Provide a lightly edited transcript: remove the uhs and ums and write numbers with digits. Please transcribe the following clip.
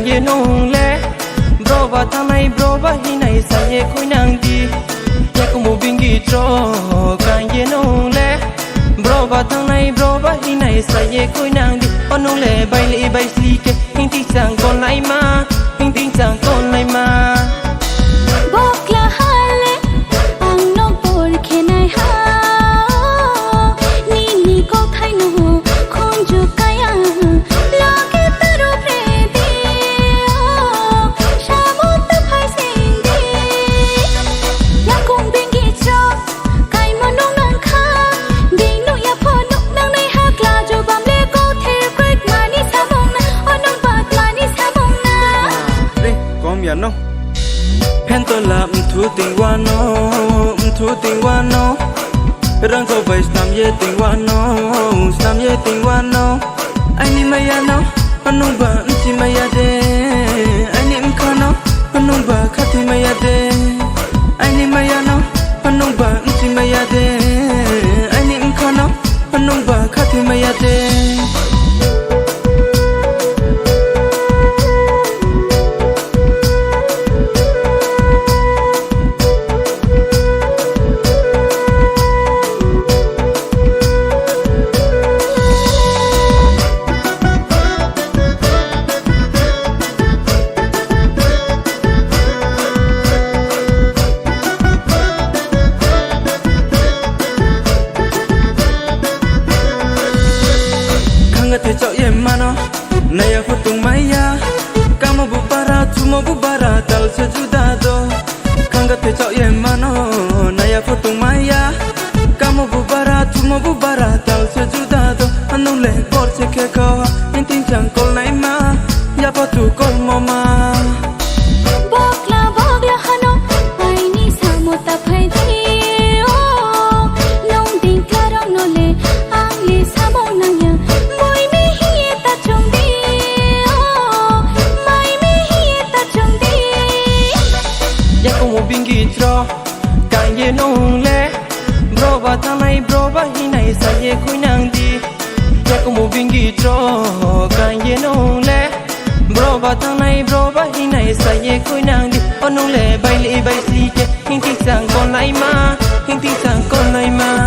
ye nong le bro ba thamai bro ba hi nai sa ye khoi nang di ya ko mo bingi tro kan ye nong le bro ba thamai bro ba hi nai sa ye khoi nang di onong le bai sli ke hing ti sang kon lai ma hing ti sang kon lai ma bokla hale ang no por ke nai ha ni ko thai no khon ju kaya lage taro pre de shamot phai sing de ya kong bingi cho kai monong nang kha ding no ya pho no nang nai ha kla jo bam le ko the quick mani sa bong na onong bat mani sa bong na re kom ya no pen to la thu ting wa no thu ting wa no rang ko bai sam ye ting wa no ai ni ma ya no onong ba chi ma ya de ai ni m kha no onong ba kha ti ma ya de ai ni ma ya no onong ba chi ma ya de ai ni m kha no onong ba kha ti ma ya de te chao ye mano naya phutung maya kamo bu para chumo bu bara tal se juda do khanga te chao ye mano naya phutung maya kamo bu bara chumo bu bara tal se juda do anong le bor se ke ko tin chang kol nai ma ya pa tu kol mo ma bokla hano ai ni samota phai thi o long ding karong no le ang le samo nang ya bingi tro kan ye nong le bro ba thamai bro ba hi nai sa ye khoi nang di ya ko mo bingi tro kan ye nong le bro ba thamai bro ba hi nai sa ye khoi nang di onong le bai sli ke hing ti sang kon lai ma